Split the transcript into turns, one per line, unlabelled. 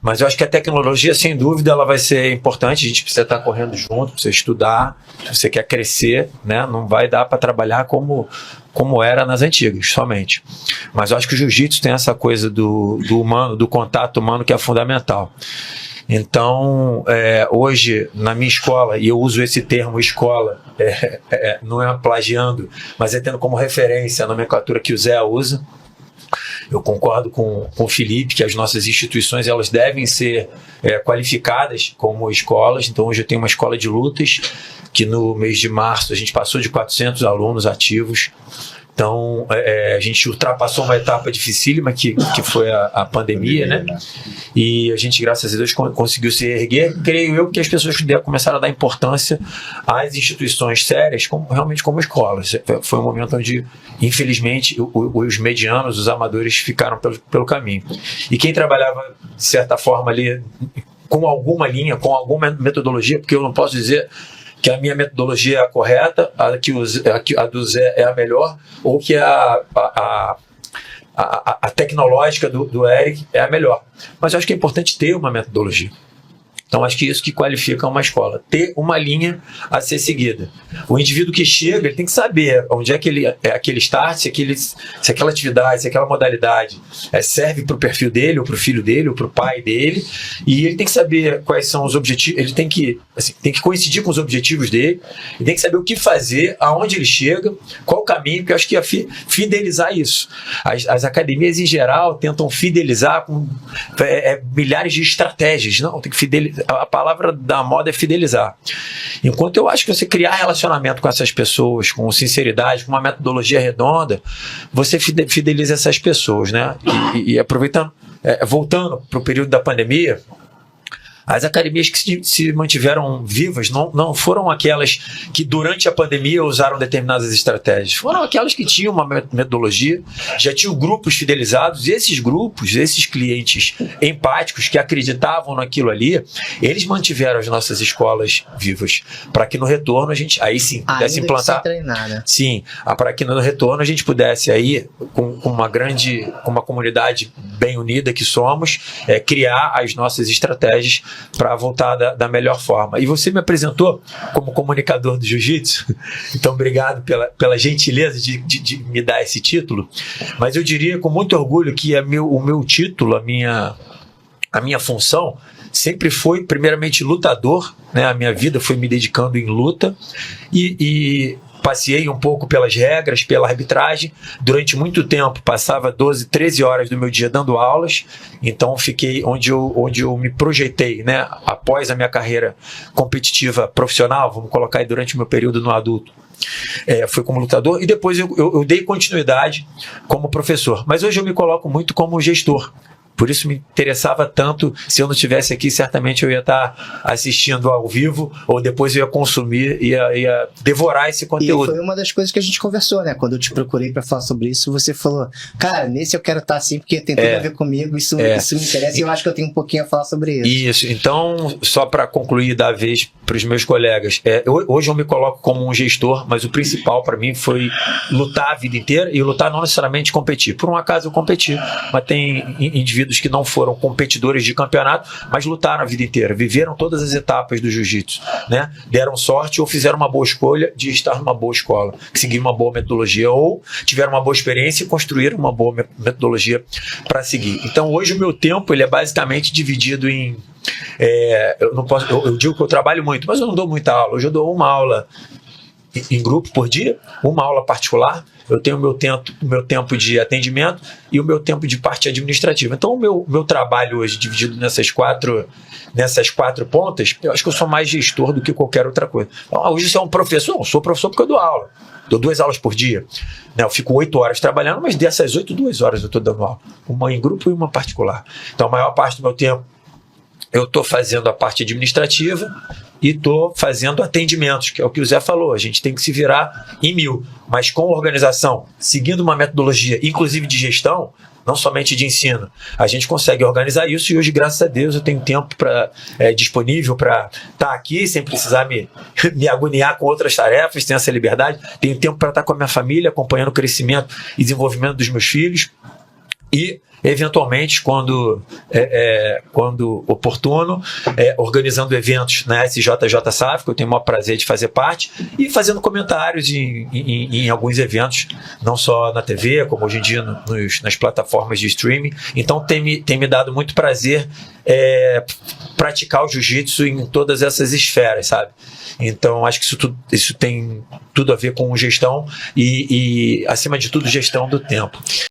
Mas eu acho que a tecnologia, sem dúvida, ela vai ser importante. A gente precisa estar correndo junto, precisa estudar. Se você quer crescer, né, não vai dar para trabalhar como era nas antigas, somente. Mas eu acho que o jiu-jitsu tem essa coisa do humano, do contato humano, que é fundamental. Então, hoje, na minha escola, e eu uso esse termo escola, não é plagiando, mas é tendo como referência a nomenclatura que o Zé usa. Eu concordo com o Felipe que as nossas instituições elas devem ser qualificadas como escolas. Então hoje eu tenho uma escola de lutas que no mês de março a gente passou de 400 alunos ativos. Então a gente ultrapassou uma etapa dificílima que foi a pandemia, né? E a gente, graças a Deus, conseguiu se erguer. Creio eu que as pessoas começaram a dar importância às instituições sérias, realmente como escolas. Foi um momento onde, infelizmente, os medianos, os amadores ficaram pelo caminho. E quem trabalhava, de certa forma, ali com alguma linha, com alguma metodologia, porque eu não posso dizer que a minha metodologia é a correta, a do Zé é a melhor, ou que a tecnológica do Eric é a melhor. Mas eu acho que é importante ter uma metodologia. Então, acho que isso que qualifica uma escola. Ter uma linha a ser seguida. O indivíduo que chega, ele tem que saber onde é que aquele start, se aquela atividade, se aquela modalidade serve para o perfil dele, ou para o filho dele, ou para o pai dele. E ele tem que saber quais são os objetivos. Ele tem que coincidir com os objetivos dele. Ele tem que saber o que fazer, aonde ele chega, qual o caminho, porque eu acho que é fidelizar isso. As academias, em geral, tentam fidelizar com milhares de estratégias. Não, tem que fidelizar. A palavra da moda é fidelizar. Enquanto eu acho que você criar relacionamento com essas pessoas, com sinceridade, com uma metodologia redonda, você fideliza essas pessoas, né? E aproveitando, voltando para o período da pandemia, as academias que se mantiveram vivas não foram aquelas que durante a pandemia usaram determinadas estratégias. Foram aquelas que tinham uma metodologia, já tinham grupos fidelizados, e esses grupos, esses clientes empáticos que acreditavam naquilo ali, eles mantiveram as nossas escolas vivas, para que no retorno a gente aí sim pudesse implantar.
Treinar, né?
Sim, para que no retorno a gente pudesse aí, com uma comunidade bem unida que somos, criar as nossas estratégias para voltar da melhor forma. E você me apresentou como comunicador do jiu-jitsu, então obrigado pela gentileza de me dar esse título, mas eu diria com muito orgulho que o meu título, a minha função sempre foi primeiramente lutador, né? A minha vida foi me dedicando em luta e passeei um pouco pelas regras, pela arbitragem. Durante muito tempo, passava 12, 13 horas do meu dia dando aulas. Então, fiquei onde eu me projetei, né? Após a minha carreira competitiva profissional, vamos colocar aí durante o meu período no adulto. Foi como lutador e depois eu dei continuidade como professor. Mas hoje eu me coloco muito como gestor. Por isso me interessava tanto. Se eu não estivesse aqui, certamente eu ia estar assistindo ao vivo, ou depois eu ia consumir, ia devorar esse conteúdo.
E foi uma das coisas que a gente conversou, né? Quando eu te procurei para falar sobre isso, você falou, cara, nesse eu quero estar assim, porque tem tudo a ver comigo, isso me interessa, e eu acho que eu tenho um pouquinho a falar sobre isso.
Isso, então, só para concluir da vez para os meus colegas, hoje eu me coloco como um gestor, mas o principal para mim foi lutar a vida inteira, e lutar não necessariamente competir. Por um acaso eu competi, mas tem indivíduos que não foram competidores de campeonato, mas lutaram a vida inteira, viveram todas as etapas do jiu-jitsu, né? Deram sorte ou fizeram uma boa escolha de estar numa boa escola, que seguiram uma boa metodologia, ou tiveram uma boa experiência e construíram uma boa metodologia para seguir. Então hoje o meu tempo ele é basicamente dividido em eu digo que eu trabalho muito, mas eu não dou muita aula. Hoje eu dou uma aula em grupo por dia, uma aula particular. Eu tenho o meu tempo de atendimento e o meu tempo de parte administrativa. Então, o meu trabalho hoje, dividido nessas quatro pontas, eu acho que eu sou mais gestor do que qualquer outra coisa. Então, hoje você é um professor? Eu sou professor porque eu dou aula. Dou 2 aulas por dia. Eu fico 8 horas trabalhando, mas dessas 8, 2 horas eu estou dando aula. Uma em grupo e uma particular. Então, a maior parte do meu tempo eu estou fazendo a parte administrativa e estou fazendo atendimentos, que é o que o Zé falou. A gente tem que se virar em 1000, mas com organização, seguindo uma metodologia, inclusive de gestão, não somente de ensino. A gente consegue organizar isso e hoje, graças a Deus, eu tenho tempo disponível para estar aqui sem precisar me agoniar com outras tarefas, tenho essa liberdade. Tenho tempo para estar com a minha família, acompanhando o crescimento e desenvolvimento dos meus filhos. E eventualmente, quando oportuno, organizando eventos na SJJ SAF, que eu tenho o maior prazer de fazer parte, e fazendo comentários em alguns eventos, não só na TV, como hoje em dia nas plataformas de streaming. Então tem me dado muito prazer praticar o jiu-jitsu em todas essas esferas, sabe? Então acho que isso tem tudo a ver com gestão e acima de tudo, gestão do tempo.